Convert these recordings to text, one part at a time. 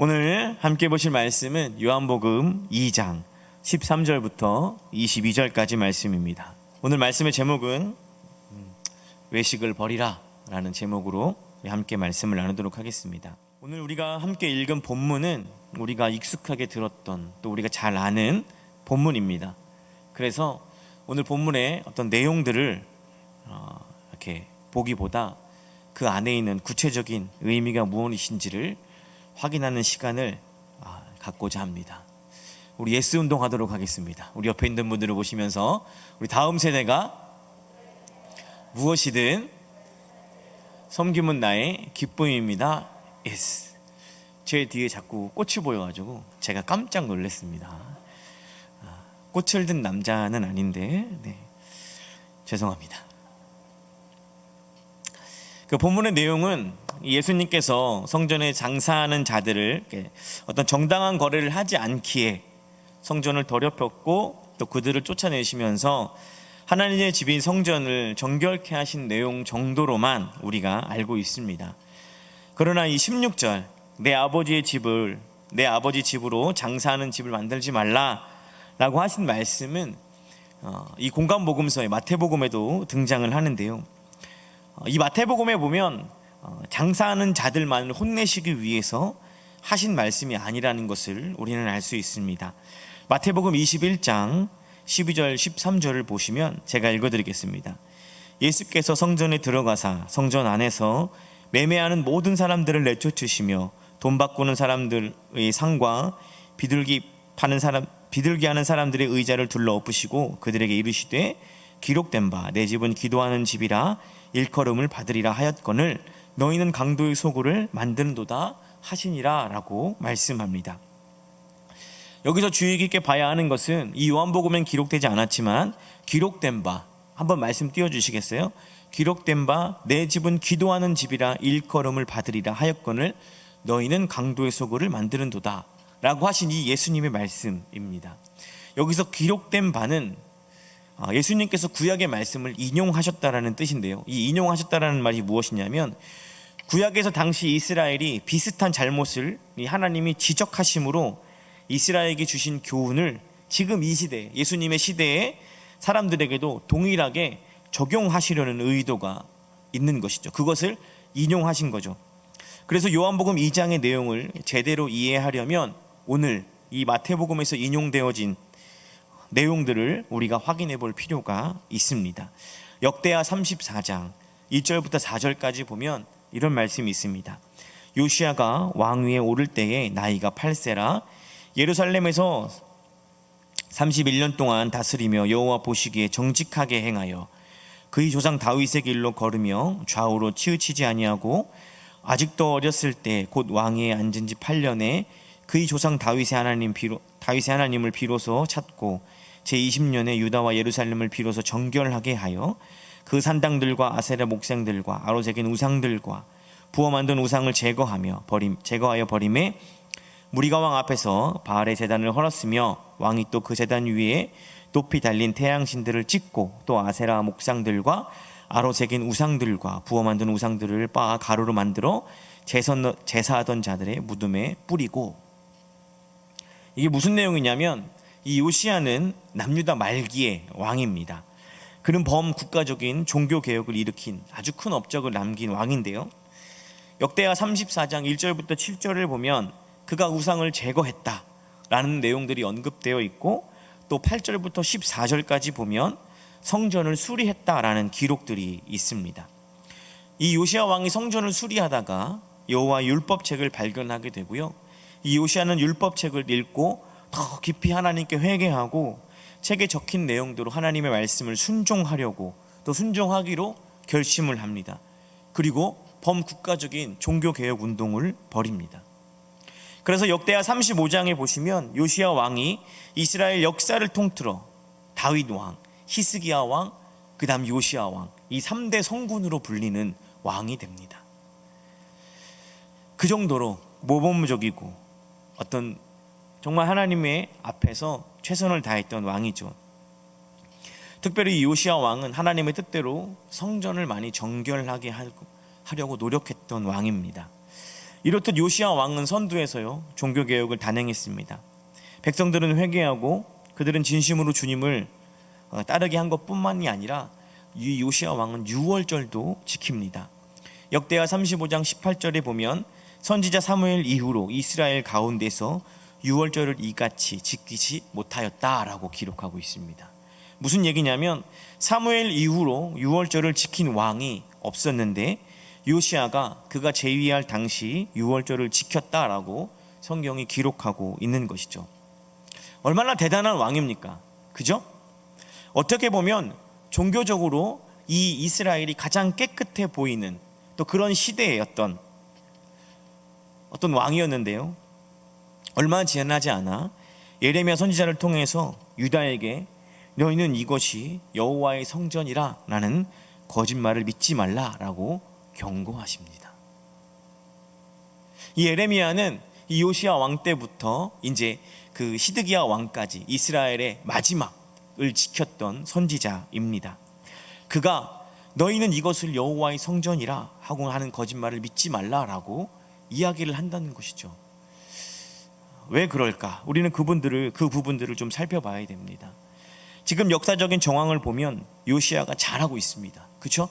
오늘 함께 보실 말씀은 요한복음 2장 13절부터 22절까지 말씀입니다. 오늘 말씀의 제목은 외식을 버리라 라는 제목으로 함께 말씀을 나누도록 하겠습니다. 오늘 우리가 함께 읽은 본문은 우리가 익숙하게 들었던, 또 우리가 잘 아는 본문입니다. 그래서 오늘 본문의 어떤 내용들을 이렇게 보기보다 그 안에 있는 구체적인 의미가 무엇인지를 확인하는 시간을 갖고자 합니다. 우리 예스 운동 하도록 하겠습니다. 우리 옆에 있는 분들을 보시면서 우리 다음 세대가 무엇이든 섬김은 나의 기쁨입니다. 예스. 제 뒤에 자꾸 꽃이 보여가지고 제가 깜짝 놀랐습니다. 꽃을 든 남자는 아닌데 죄송합니다. 그 본문의 내용은 예수님께서 성전에 장사하는 자들을 어떤 정당한 거래를 하지 않기에 성전을 더럽혔고 또 그들을 쫓아내시면서 하나님의 집인 성전을 정결케 하신 내용 정도로만 우리가 알고 있습니다. 그러나 이 16절 내 아버지 집으로 장사하는 집을 만들지 말라 라고 하신 말씀은 이 공간복음서의 마태복음에도 등장을 하는데요. 이 마태복음에 보면 장사하는 자들만을 혼내시기 위해서 하신 말씀이 아니라는 것을 우리는 알 수 있습니다. 마태복음 21장 12절 13절을 보시면 제가 읽어드리겠습니다. 예수께서 성전에 들어가사 성전 안에서 매매하는 모든 사람들을 내쫓으시며 돈 바꾸는 사람들의 상과 비둘기 하는 사람들의 의자를 둘러 엎으시고 그들에게 이르시되 기록된 바 내 집은 기도하는 집이라 일컬음을 받으리라 하였거늘 너희는 강도의 소굴을 만드는도다 하시니라 라고 말씀합니다. 여기서 주의 깊게 봐야 하는 것은 이 요한복음엔 기록되지 않았지만 기록된 바, 한번 말씀 띄워주시겠어요? 기록된 바 내 집은 기도하는 집이라 일컬음을 받으리라 하였거늘 너희는 강도의 소굴을 만드는도다 라고 하신 이 예수님의 말씀입니다. 여기서 기록된 바는 예수님께서 구약의 말씀을 인용하셨다라는 뜻인데요. 이 인용하셨다라는 말이 무엇이냐면 구약에서 당시 이스라엘이 비슷한 잘못을 하나님이 지적하심으로 이스라엘에게 주신 교훈을 지금 이 시대, 예수님의 시대에 사람들에게도 동일하게 적용하시려는 의도가 있는 것이죠. 그것을 인용하신 거죠. 그래서 요한복음 2장의 내용을 제대로 이해하려면 오늘 이 마태복음에서 인용되어진 내용들을 우리가 확인해 볼 필요가 있습니다. 역대하 34장 1절부터 4절까지 보면 이런 말씀이 있습니다. 요시야가 왕위에 오를 때에 나이가 8세라 예루살렘에서 31년 동안 다스리며 여호와 보시기에 정직하게 행하여 그의 조상 다윗의 길로 걸으며 좌우로 치우치지 아니하고 아직도 어렸을 때 곧 왕위에 앉은 지 8년에 그의 조상 다윗의 하나님을 비로소 찾고 제20년에 유다와 예루살렘을 비로소 정결하게 하여 그 산당들과 아세라 목상들과 아로새긴 우상들과 부어 만든 우상을 제거하여 버림에 무리가 왕 앞에서 바알의 제단을 헐었으며 왕이 또 그 제단 위에 높이 달린 태양신들을 찍고 또 아세라 목상들과 아로새긴 우상들과 부어 만든 우상들을 빻아 가루로 만들어 제사하던 자들의 무덤에 뿌리고. 이게 무슨 내용이냐면 이 요시야는 남유다 말기의 왕입니다. 그는 범국가적인 종교개혁을 일으킨 아주 큰 업적을 남긴 왕인데요. 역대하 34장 1절부터 7절을 보면 그가 우상을 제거했다라는 내용들이 언급되어 있고 또 8절부터 14절까지 보면 성전을 수리했다라는 기록들이 있습니다. 이 요시야 왕이 성전을 수리하다가 여호와 율법책을 발견하게 되고요. 이 요시야는 율법책을 읽고 더 깊이 하나님께 회개하고 책에 적힌 내용대로 하나님의 말씀을 순종하려고 또 순종하기로 결심을 합니다. 그리고 범국가적인 종교개혁 운동을 벌입니다. 그래서 역대하 35장에 보시면 요시야 왕이 이스라엘 역사를 통틀어 다윗 왕, 히스기야 왕, 그 다음 요시야 왕, 이 3대 성군으로 불리는 왕이 됩니다. 그 정도로 모범적이고 어떤 정말 하나님의 앞에서 최선을 다했던 왕이죠. 특별히 요시야 왕은 하나님의 뜻대로 성전을 많이 정결하게 하려고 노력했던 왕입니다. 이렇듯 요시야 왕은 선두에서요 종교 개혁을 단행했습니다. 백성들은 회개하고 그들은 진심으로 주님을 따르게 한 것뿐만이 아니라 이 요시야 왕은 유월절도 지킵니다. 역대하 35장 18절에 보면 선지자 사무엘 이후로 이스라엘 가운데서 유월절을 이같이 지키지 못하였다라고 기록하고 있습니다. 무슨 얘기냐면 사무엘 이후로 유월절을 지킨 왕이 없었는데 요시야가 그가 재위할 당시 유월절을 지켰다라고 성경이 기록하고 있는 것이죠. 얼마나 대단한 왕입니까? 그죠? 어떻게 보면 종교적으로 이 이스라엘이 가장 깨끗해 보이는 또 그런 시대의 어떤 왕이었는데요. 얼마 지나지 않아 예레미야 선지자를 통해서 유다에게 너희는 이것이 여호와의 성전이라 라는 거짓말을 믿지 말라라고 경고하십니다. 이 예레미야는 이 요시야 왕 때부터 이제 그 시드기야 왕까지 이스라엘의 마지막을 지켰던 선지자입니다. 그가 너희는 이것을 여호와의 성전이라 하고 하는 거짓말을 믿지 말라라고 이야기를 한다는 것이죠. 왜 그럴까? 우리는 그 부분들을 좀 살펴봐야 됩니다. 지금 역사적인 정황을 보면 요시야가 잘하고 있습니다. 그렇죠?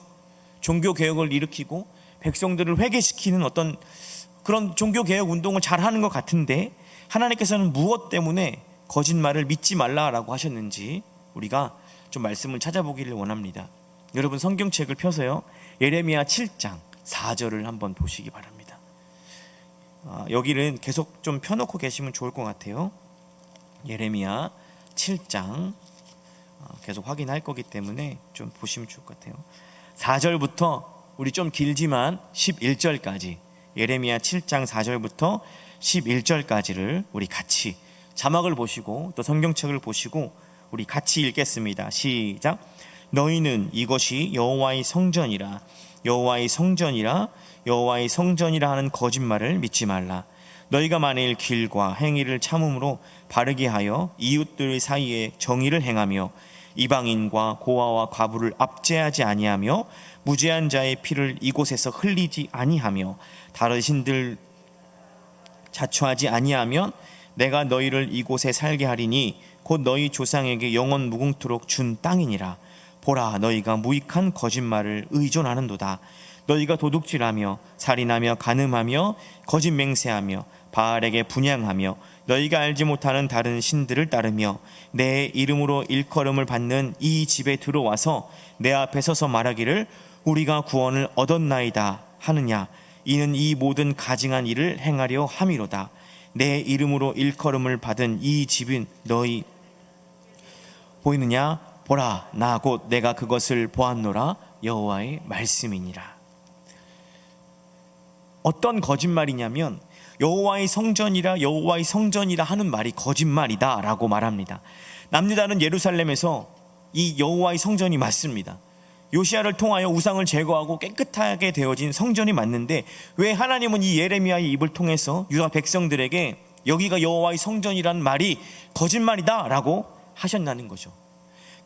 종교 개혁을 일으키고 백성들을 회개시키는 어떤 그런 종교 개혁 운동을 잘하는 것 같은데 하나님께서는 무엇 때문에 거짓말을 믿지 말라라고 하셨는지 우리가 좀 말씀을 찾아보기를 원합니다. 여러분 성경책을 펴서요 예레미야 7장 4절을 한번 보시기 바랍니다. 여기는 계속 좀 펴놓고 계시면 좋을 것 같아요. 예레미야 7장 계속 확인할 거기 때문에 좀 보시면 좋을 것 같아요. 4절부터 우리 좀 길지만 11절까지 예레미야 7장 4절부터 11절까지를 우리 같이 자막을 보시고 또 성경책을 보시고 우리 같이 읽겠습니다. 시작. 너희는 이것이 여호와의 성전이라 여호와의 성전이라 여호와의 성전이라 하는 거짓말을 믿지 말라. 너희가 만일 길과 행위를 참음으로 바르게 하여 이웃들 사이에 정의를 행하며 이방인과 고아와 과부를 압제하지 아니하며 무죄한 자의 피를 이곳에서 흘리지 아니하며 다른 신들 자초하지 아니하면 내가 너희를 이곳에 살게 하리니 곧 너희 조상에게 영원 무궁토록 준 땅이니라. 보라, 너희가 무익한 거짓말을 의존하는도다. 너희가 도둑질하며 살인하며 간음하며 거짓 맹세하며 바알에게 분향하며 너희가 알지 못하는 다른 신들을 따르며 내 이름으로 일컬음을 받는 이 집에 들어와서 내 앞에 서서 말하기를 우리가 구원을 얻었나이다 하느냐. 이는 이 모든 가증한 일을 행하려 함이로다. 내 이름으로 일컬음을 받은 이 집은 너희 보이느냐? 보라, 나 곧 내가 그것을 보았노라. 여호와의 말씀이니라. 어떤 거짓말이냐면 여호와의 성전이라 여호와의 성전이라 하는 말이 거짓말이다 라고 말합니다. 남유다는 예루살렘에서 이 여호와의 성전이 맞습니다. 요시야를 통하여 우상을 제거하고 깨끗하게 되어진 성전이 맞는데 왜 하나님은 이 예레미야의 입을 통해서 유다 백성들에게 여기가 여호와의 성전이라는 말이 거짓말이다 라고 하셨다는 거죠.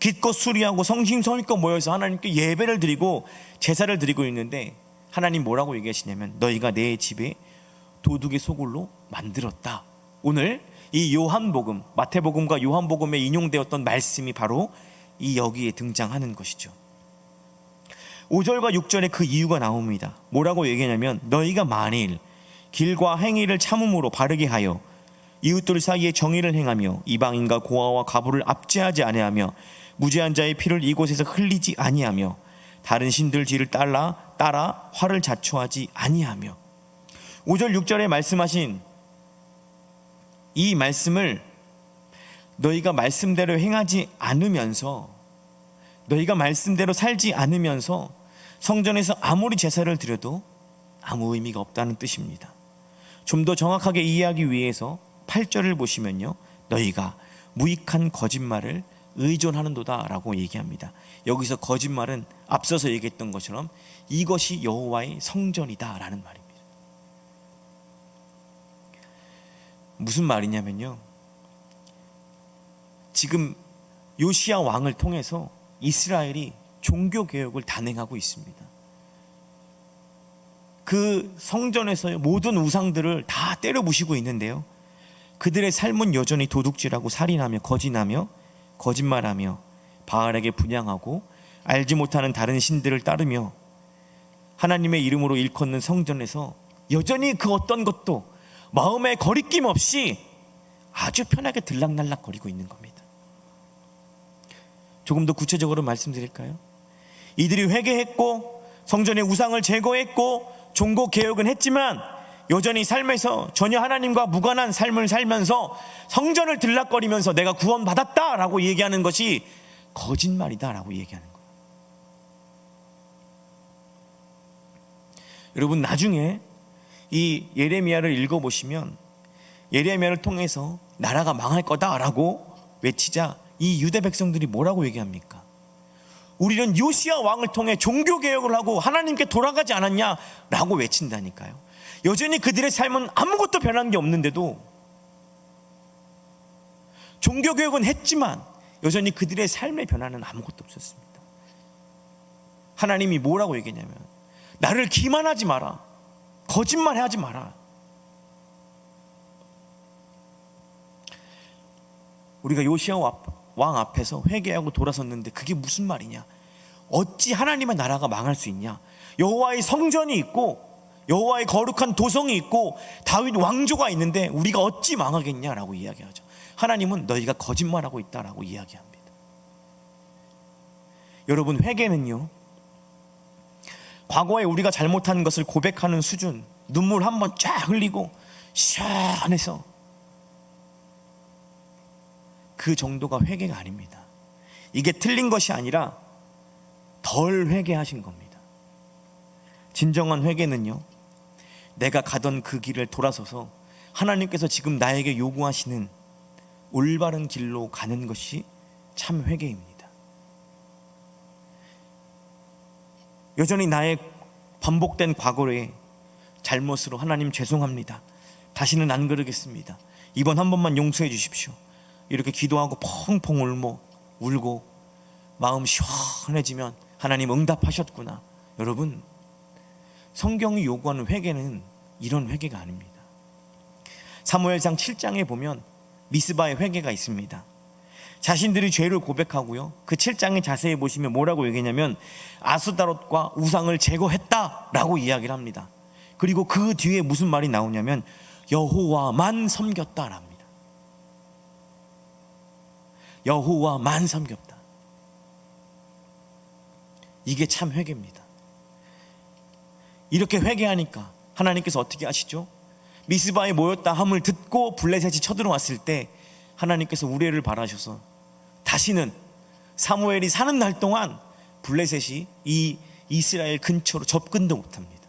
기껏 수리하고 성심성의껏 모여서 하나님께 예배를 드리고 제사를 드리고 있는데 하나님 뭐라고 얘기하시냐면 너희가 내 집에 도둑의 소굴로 만들었다. 오늘 이 요한복음, 마태복음과 요한복음에 인용되었던 말씀이 바로 이 여기에 등장하는 것이죠. 5절과 6절에 그 이유가 나옵니다. 뭐라고 얘기하냐면 너희가 만일 길과 행위를 참음으로 바르게 하여 이웃들 사이에 정의를 행하며 이방인과 고아와 과부를 압제하지 아니하며 무죄한 자의 피를 이곳에서 흘리지 아니하며 다른 신들 뒤를 따라 화를 자초하지 아니하며 5절 6절에 말씀하신 이 말씀을 너희가 말씀대로 행하지 않으면서 너희가 말씀대로 살지 않으면서 성전에서 아무리 제사를 드려도 아무 의미가 없다는 뜻입니다. 좀 더 정확하게 이해하기 위해서 8절을 보시면요 너희가 무익한 거짓말을 의존하는도다 라고 얘기합니다. 여기서 거짓말은 앞서서 얘기했던 것처럼 이것이 여호와의 성전이다 라는 말입니다. 무슨 말이냐면요 지금 요시야 왕을 통해서 이스라엘이 종교개혁을 단행하고 있습니다. 그 성전에서의 모든 우상들을 다 때려 부시고 있는데요, 그들의 삶은 여전히 도둑질하고 살인하며 거짓하며 거짓말하며 바알에게 분향하고 알지 못하는 다른 신들을 따르며 하나님의 이름으로 일컫는 성전에서 여전히 그 어떤 것도 마음에 거리낌 없이 아주 편하게 들락날락 거리고 있는 겁니다. 조금 더 구체적으로 말씀드릴까요? 이들이 회개했고 성전의 우상을 제거했고 종교 개혁은 했지만 여전히 삶에서 전혀 하나님과 무관한 삶을 살면서 성전을 들락거리면서 내가 구원받았다라고 얘기하는 것이 거짓말이다라고 얘기하는 거예요. 여러분, 나중에 이 예레미야를 읽어보시면 예레미야를 통해서 나라가 망할 거다라고 외치자 이 유대 백성들이 뭐라고 얘기합니까? 우리는 요시야 왕을 통해 종교개혁을 하고 하나님께 돌아가지 않았냐라고 외친다니까요. 여전히 그들의 삶은 아무것도 변한 게 없는데도, 종교개혁은 했지만 여전히 그들의 삶의 변화는 아무것도 없었습니다. 하나님이 뭐라고 얘기했냐면, 나를 기만하지 마라, 거짓말하지 마라. 우리가 요시야 왕 앞에서 회개하고 돌아섰는데 그게 무슨 말이냐? 어찌 하나님의 나라가 망할 수 있냐? 여호와의 성전이 있고 여호와의 거룩한 도성이 있고 다윗 왕조가 있는데 우리가 어찌 망하겠냐라고 이야기하죠. 하나님은 너희가 거짓말하고 있다라고 이야기합니다. 여러분, 회개는요, 과거에 우리가 잘못한 것을 고백하는 수준, 눈물 한번 쫙 흘리고 시원해서 그 정도가 회개가 아닙니다. 이게 틀린 것이 아니라 덜 회개하신 겁니다. 진정한 회개는요, 내가 가던 그 길을 돌아서서 하나님께서 지금 나에게 요구하시는 올바른 길로 가는 것이 참 회개입니다. 여전히 나의 반복된 과거의 잘못으로 하나님 죄송합니다, 다시는 안 그러겠습니다, 이번 한 번만 용서해 주십시오, 이렇게 기도하고 펑펑 울고 마음 시원해지면 하나님 응답하셨구나. 여러분, 성경이 요구하는 회개는 이런 회개가 아닙니다. 사무엘상 7장에 보면 미스바의 회개가 있습니다. 자신들이 죄를 고백하고요, 그 7장에 자세히 보시면 뭐라고 얘기하냐면 아스다롯과 우상을 제거했다라고 이야기를 합니다. 그리고 그 뒤에 무슨 말이 나오냐면 여호와만 섬겼다랍니다. 여호와만 섬겼다. 이게 참 회개입니다. 이렇게 회개하니까 하나님께서 어떻게 하시죠? 미스바에 모였다 함을 듣고 블레셋이 쳐들어왔을 때 하나님께서 우레를 바라셔서 다시는 사무엘이 사는 날 동안 블레셋이 이 이스라엘 근처로 접근도 못합니다.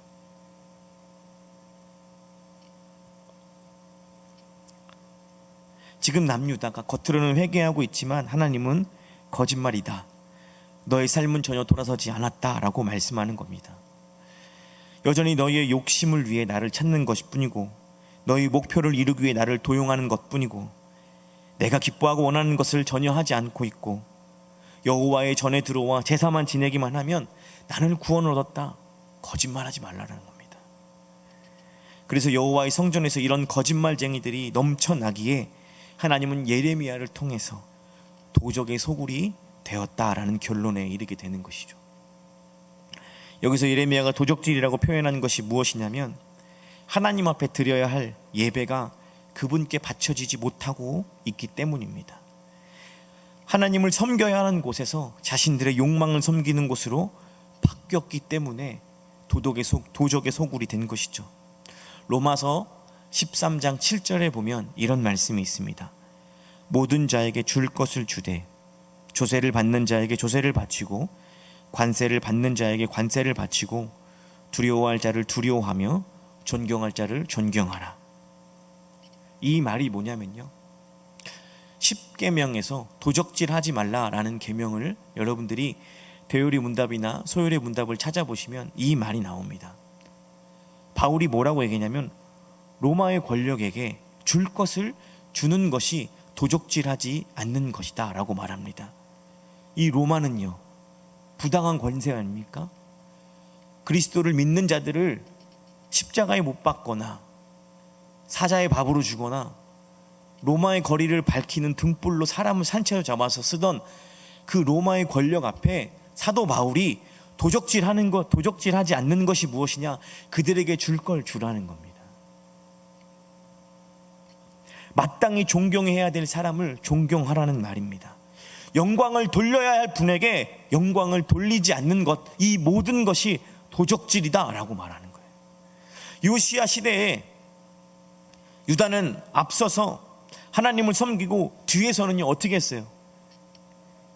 지금 남유다가 겉으로는 회개하고 있지만 하나님은 거짓말이다, 너의 삶은 전혀 돌아서지 않았다라고 말씀하는 겁니다. 여전히 너희의 욕심을 위해 나를 찾는 것뿐이고 너희 목표를 이루기 위해 나를 도용하는 것뿐이고 내가 기뻐하고 원하는 것을 전혀 하지 않고 있고 여호와의 전에 들어와 제사만 지내기만 하면 나는 구원을 얻었다, 거짓말하지 말라는 겁니다. 그래서 여호와의 성전에서 이런 거짓말쟁이들이 넘쳐나기에 하나님은 예레미야를 통해서 도적의 소굴이 되었다라는 결론에 이르게 되는 것이죠. 여기서 예레미야가 도적질이라고 표현한 것이 무엇이냐면 하나님 앞에 드려야 할 예배가 그분께 바쳐지지 못하고 있기 때문입니다. 하나님을 섬겨야 하는 곳에서 자신들의 욕망을 섬기는 곳으로 바뀌었기 때문에 도적의 소굴이 된 것이죠. 로마서 13장 7절에 보면 이런 말씀이 있습니다. 모든 자에게 줄 것을 주되 조세를 받는 자에게 조세를 바치고 관세를 받는 자에게 관세를 바치고 두려워할 자를 두려워하며 존경할 자를 존경하라. 이 말이 뭐냐면요, 10계명에서 도적질하지 말라라는 계명을 여러분들이 대요리 문답이나 소요리 문답을 찾아보시면 이 말이 나옵니다. 바울이 뭐라고 얘기냐면 로마의 권력에게 줄 것을 주는 것이 도적질하지 않는 것이다 라고 말합니다. 이 로마는요, 부당한 권세 아닙니까? 그리스도를 믿는 자들을 십자가에 못 박거나 사자의 밥으로 주거나 로마의 거리를 밝히는 등불로 사람을 산채로 잡아서 쓰던 그 로마의 권력 앞에 사도 바울이 도적질하지 않는 것이 무엇이냐? 그들에게 줄 걸 주라는 겁니다. 마땅히 존경해야 될 사람을 존경하라는 말입니다. 영광을 돌려야 할 분에게 영광을 돌리지 않는 것, 이 모든 것이 도적질이다 라고 말하는 거예요. 요시야 시대에 유다는 앞서서 하나님을 섬기고 뒤에서는요 어떻게 했어요?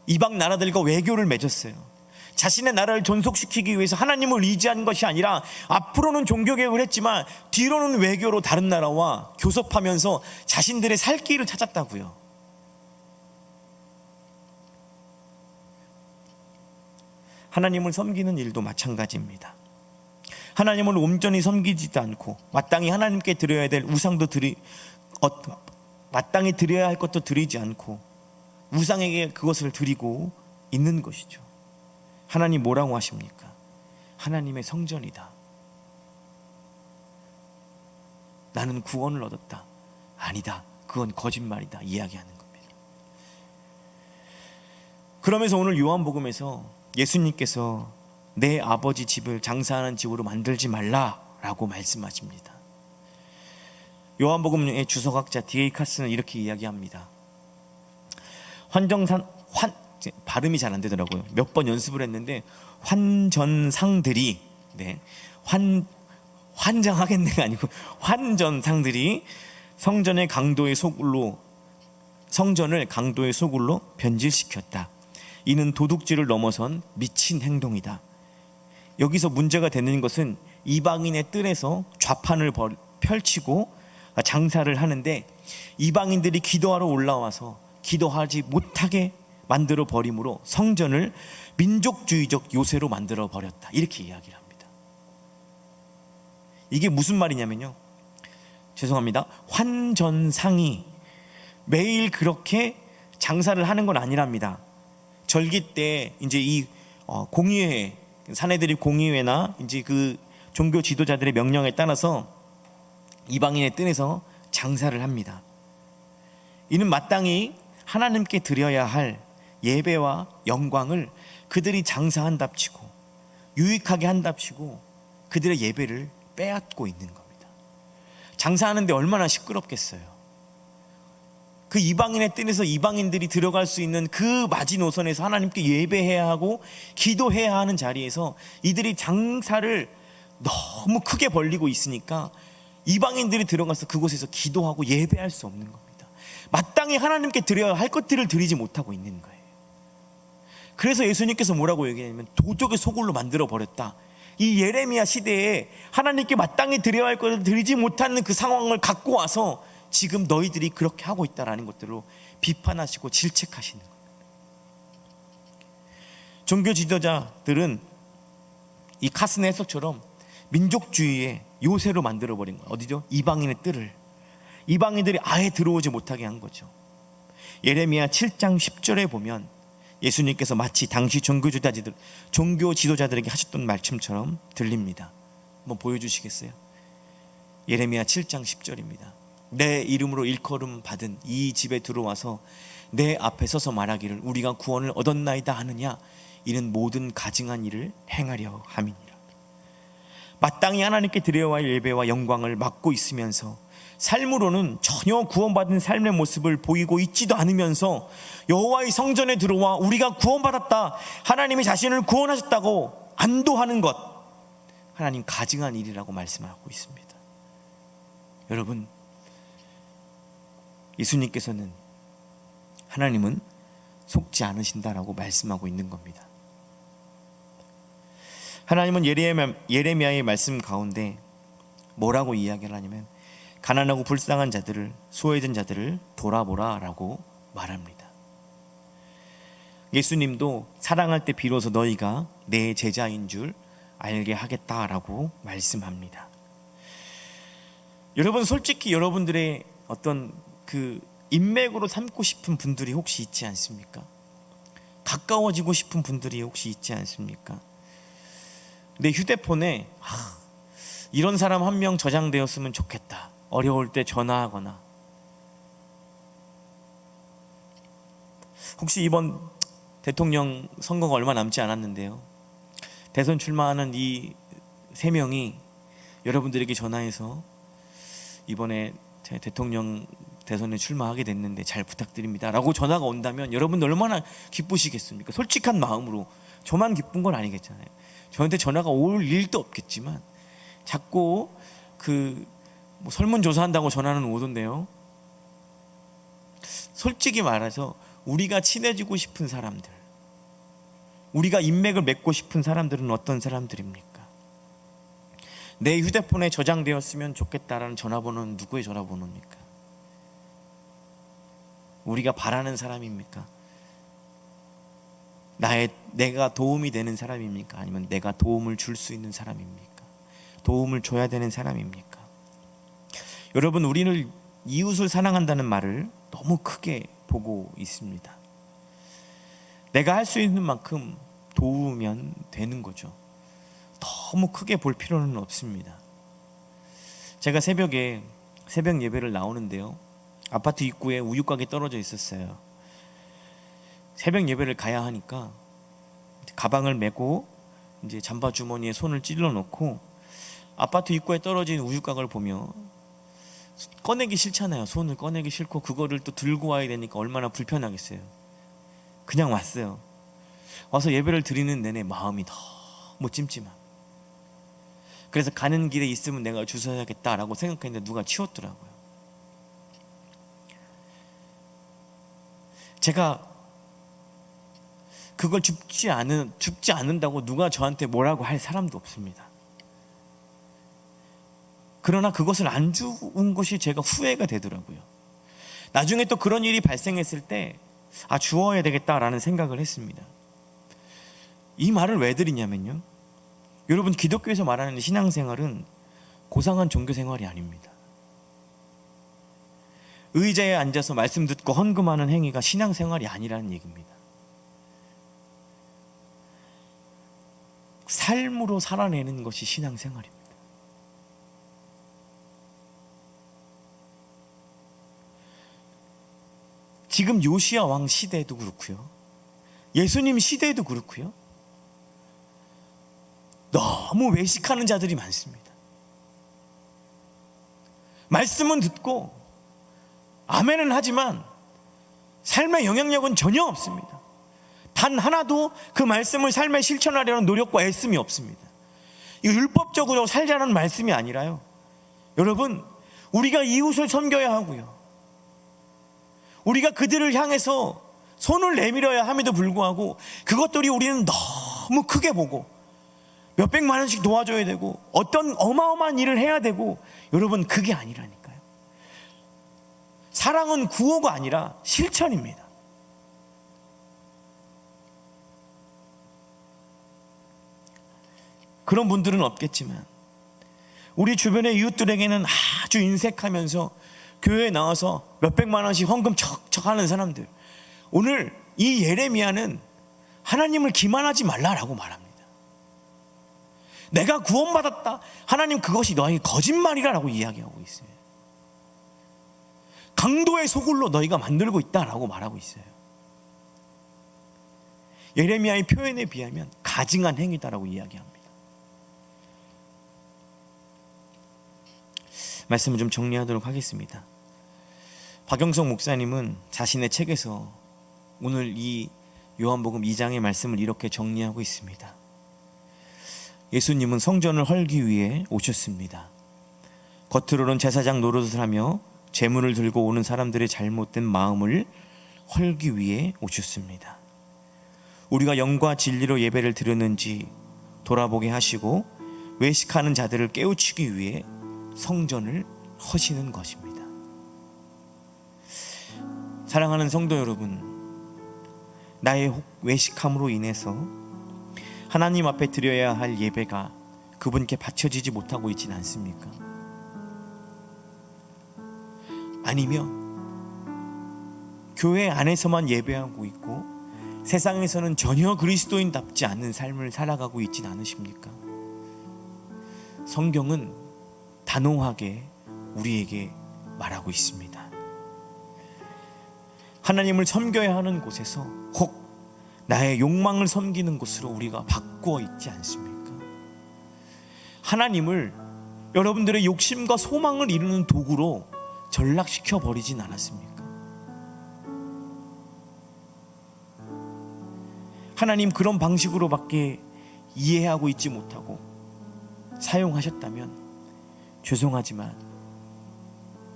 이방 나라들과 외교를 맺었어요. 자신의 나라를 존속시키기 위해서 하나님을 의지한 것이 아니라 앞으로는 종교개혁을 했지만 뒤로는 외교로 다른 나라와 교섭하면서 자신들의 살 길을 찾았다고요. 하나님을 섬기는 일도 마찬가지입니다. 하나님을 온전히 섬기지도 않고 마땅히 하나님께 드려야 될 우상도 마땅히 드려야 할 것도 드리지 않고 우상에게 그것을 드리고 있는 것이죠. 하나님 뭐라고 하십니까? 하나님의 성전이다. 나는 구원을 얻었다. 아니다. 그건 거짓말이다. 이야기하는 겁니다. 그러면서 오늘 요한복음에서 예수님께서 내 아버지 집을 장사하는 집으로 만들지 말라라고 말씀하십니다. 요한복음의 주석학자 D.A. 카스는 이렇게 이야기합니다. 발음이 잘 안 되더라고요. 몇 번 연습을 했는데 환전상들이 환장하겠네가 아니고 환전상들이 성전을 강도의 소굴로 변질시켰다. 이는 도둑질을 넘어선 미친 행동이다. 여기서 문제가 되는 것은 이방인의 뜰에서 좌판을 펼치고 장사를 하는데 이방인들이 기도하러 올라와서 기도하지 못하게 만들어 버림으로 성전을 민족주의적 요새로 만들어 버렸다. 이렇게 이야기를 합니다. 이게 무슨 말이냐면요. 죄송합니다. 환전상이 매일 그렇게 장사를 하는 건 아니랍니다. 절기 때 이제 이 공의회, 사내들이 공의회나 이제 그 종교 지도자들의 명령에 따라서 이방인의 뜰에서 장사를 합니다. 이는 마땅히 하나님께 드려야 할 예배와 영광을 그들이 장사한답시고 유익하게 한답시고 그들의 예배를 빼앗고 있는 겁니다. 장사하는데 얼마나 시끄럽겠어요. 그 이방인의 뜰에서 이방인들이 들어갈 수 있는 그 마지노선에서 하나님께 예배해야 하고 기도해야 하는 자리에서 이들이 장사를 너무 크게 벌리고 있으니까 이방인들이 들어가서 그곳에서 기도하고 예배할 수 없는 겁니다. 마땅히 하나님께 드려야 할 것들을 드리지 못하고 있는 거예요. 그래서 예수님께서 뭐라고 얘기하냐면 도적의 소굴로 만들어 버렸다. 이 예레미야 시대에 하나님께 마땅히 드려야 할 것을 드리지 못하는 그 상황을 갖고 와서 지금 너희들이 그렇게 하고 있다라는 것들로 비판하시고 질책하시는 거예요. 종교 지도자들은 이 카슨 해석처럼 민족주의의 요새로 만들어버린 거예요. 어디죠? 이방인의 뜰을. 이방인들이 아예 들어오지 못하게 한 거죠. 예레미야 7장 10절에 보면 예수님께서 마치 당시 종교 지도자들에게 하셨던 말씀처럼 들립니다. 한번 보여주시겠어요? 예레미야 7장 10절입니다. 내 이름으로 일컬음 받은 이 집에 들어와서 내 앞에 서서 말하기를 우리가 구원을 얻었나이다 하느냐, 이는 모든 가증한 일을 행하려 함이니라. 마땅히 하나님께 드려야 할 예배와 영광을 맡고 있으면서 삶으로는 전혀 구원받은 삶의 모습을 보이고 있지도 않으면서 여호와의 성전에 들어와 우리가 구원받았다, 하나님이 자신을 구원하셨다고 안도하는 것, 하나님 가증한 일이라고 말씀하고 있습니다. 여러분, 예수님께서는 하나님은 속지 않으신다라고 말씀하고 있는 겁니다. 하나님은 예레미야의 말씀 가운데 뭐라고 이야기를 하냐면 가난하고 불쌍한 자들을, 소외된 자들을 돌아보라 라고 말합니다. 예수님도 사랑할 때 비로소 너희가 내 제자인 줄 알게 하겠다라고 말씀합니다. 여러분, 솔직히 여러분들의 어떤 그 인맥으로 삼고 싶은 분들이 혹시 있지 않습니까? 가까워지고 싶은 분들이 혹시 있지 않습니까? 내 휴대폰에 이런 사람 한 명 저장되었으면 좋겠다. 어려울 때 전화하거나. 혹시 이번 대통령 선거가 얼마 남지 않았는데요, 대선 출마하는 이 3명이 여러분들에게 전화해서 이번에 대통령 대선에 출마하게 됐는데 잘 부탁드립니다 라고 전화가 온다면 여러분 얼마나 기쁘시겠습니까? 솔직한 마음으로. 저만 기쁜 건 아니겠잖아요. 저한테 전화가 올 일도 없겠지만 자꾸 뭐 설문조사한다고 전화는 오던데요, 솔직히 말해서 우리가 친해지고 싶은 사람들, 우리가 인맥을 맺고 싶은 사람들은 어떤 사람들입니까? 내 휴대폰에 저장되었으면 좋겠다라는 전화번호는 누구의 전화번호입니까? 우리가 바라는 사람입니까? 내가 도움이 되는 사람입니까? 아니면 내가 도움을 줄 수 있는 사람입니까? 도움을 줘야 되는 사람입니까? 여러분, 우리는 이웃을 사랑한다는 말을 너무 크게 보고 있습니다. 내가 할 수 있는 만큼 도우면 되는 거죠. 너무 크게 볼 필요는 없습니다. 제가 새벽 예배를 나오는데요, 아파트 입구에 우유곽이 떨어져 있었어요. 새벽 예배를 가야 하니까 가방을 메고 이제 잠바 주머니에 손을 찔러 놓고 아파트 입구에 떨어진 우유곽을 보며 꺼내기 싫잖아요. 손을 꺼내기 싫고 그거를 또 들고 와야 되니까 얼마나 불편하겠어요. 그냥 왔어요. 와서 예배를 드리는 내내 마음이 너무 찜찜한. 그래서 가는 길에 있으면 내가 주워야겠다라고 생각했는데 누가 치웠더라고요. 제가 그걸 죽지 않는다고 누가 저한테 뭐라고 할 사람도 없습니다. 그러나 그것을 안 주운 것이 제가 후회가 되더라고요. 나중에 또 그런 일이 발생했을 때 주워야 되겠다라는 생각을 했습니다. 이 말을 왜 드리냐면요, 여러분, 기독교에서 말하는 신앙생활은 고상한 종교생활이 아닙니다. 의자에 앉아서 말씀 듣고 헌금하는 행위가 신앙생활이 아니라는 얘기입니다. 삶으로 살아내는 것이 신앙생활입니다. 지금 요시야 왕 시대에도 그렇고요, 예수님 시대에도 그렇고요, 너무 외식하는 자들이 많습니다. 말씀은 듣고 아멘은 하지만 삶의 영향력은 전혀 없습니다. 단 하나도 그 말씀을 삶에 실천하려는 노력과 애씀이 없습니다. 이 율법적으로 살자는 말씀이 아니라요, 여러분, 우리가 이웃을 섬겨야 하고요, 우리가 그들을 향해서 손을 내밀어야 함에도 불구하고 그것들이 우리는 너무 크게 보고 몇백만 원씩 도와줘야 되고 어떤 어마어마한 일을 해야 되고, 여러분, 그게 아니라니까요. 사랑은 구호가 아니라 실천입니다. 그런 분들은 없겠지만 우리 주변의 이웃들에게는 아주 인색하면서 교회에 나와서 몇백만 원씩 헌금 척척 하는 사람들, 오늘 이 예레미야는 하나님을 기만하지 말라라고 말합니다. 내가 구원받았다, 하나님 그것이 너에게 거짓말이라고 이야기하고 있어요. 강도의 소굴로 너희가 만들고 있다라고 말하고 있어요. 예레미야의 표현에 비하면 가증한 행위다라고 이야기합니다. 말씀을 좀 정리하도록 하겠습니다. 박영석 목사님은 자신의 책에서 오늘 이 요한복음 2장의 말씀을 이렇게 정리하고 있습니다. 예수님은 성전을 헐기 위해 오셨습니다. 겉으로는 제사장 노릇을 하며 제물을 들고 오는 사람들의 잘못된 마음을 헐기 위해 오셨습니다. 우리가 영과 진리로 예배를 드렸는지 돌아보게 하시고 외식하는 자들을 깨우치기 위해 성전을 허시는 것입니다. 사랑하는 성도 여러분, 나의 외식함으로 인해서 하나님 앞에 드려야 할 예배가 그분께 바쳐지지 못하고 있지는 않습니까? 아니면 교회 안에서만 예배하고 있고 세상에서는 전혀 그리스도인답지 않은 삶을 살아가고 있지는 않으십니까? 성경은 단호하게 우리에게 말하고 있습니다. 하나님을 섬겨야 하는 곳에서 혹 나의 욕망을 섬기는 곳으로 우리가 바꾸어 있지 않습니까? 하나님을 여러분들의 욕심과 소망을 이루는 도구로 전락시켜 버리진 않았습니까? 하나님 그런 방식으로밖에 이해하고 있지 못하고 사용하셨다면 죄송하지만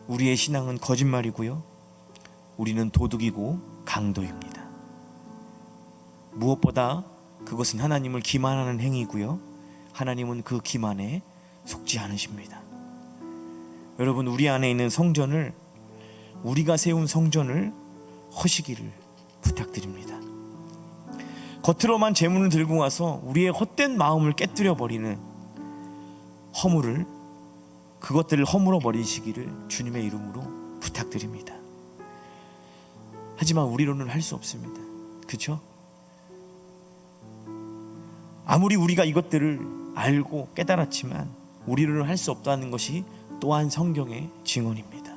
우리의 신앙은 거짓말이고요, 우리는 도둑이고 강도입니다. 무엇보다 그것은 하나님을 기만하는 행위고요, 하나님은 그 기만에 속지 않으십니다. 여러분, 우리 안에 있는 성전을, 우리가 세운 성전을 허시기를 부탁드립니다. 겉으로만 재물을 들고 와서 우리의 헛된 마음을 깨뜨려 버리는 허물을, 그것들을 허물어 버리시기를 주님의 이름으로 부탁드립니다. 하지만 우리로는 할 수 없습니다. 그렇죠? 아무리 우리가 이것들을 알고 깨달았지만 우리로는 할 수 없다는 것이 또한 성경의 증언입니다.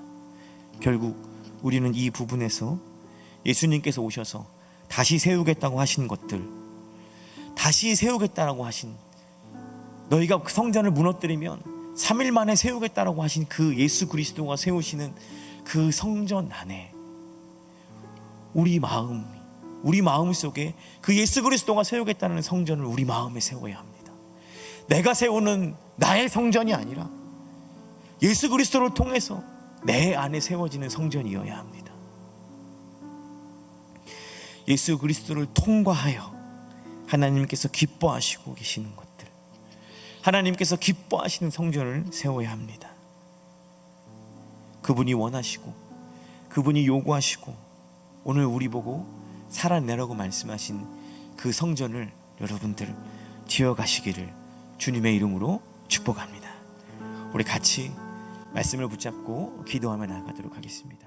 결국 우리는 이 부분에서 예수님께서 오셔서 다시 세우겠다고 하신 것들, 다시 세우겠다라고 하신, 너희가 그 성전을 무너뜨리면 3일 만에 세우겠다라고 하신 그 예수 그리스도가 세우시는 그 성전 안에 우리 마음 속에 그 예수 그리스도가 세우겠다는 성전을 우리 마음에 세워야 합니다. 내가 세우는 나의 성전이 아니라 예수 그리스도를 통해서 내 안에 세워지는 성전이어야 합니다. 예수 그리스도를 통과하여 하나님께서 기뻐하시고 계시는 것들, 하나님께서 기뻐하시는 성전을 세워야 합니다. 그분이 원하시고 그분이 요구하시고 오늘 우리 보고 살아내라고 말씀하신 그 성전을 여러분들 지어가시기를 주님의 이름으로 축복합니다. 우리 같이 말씀을 붙잡고 기도하며 나아가도록 하겠습니다.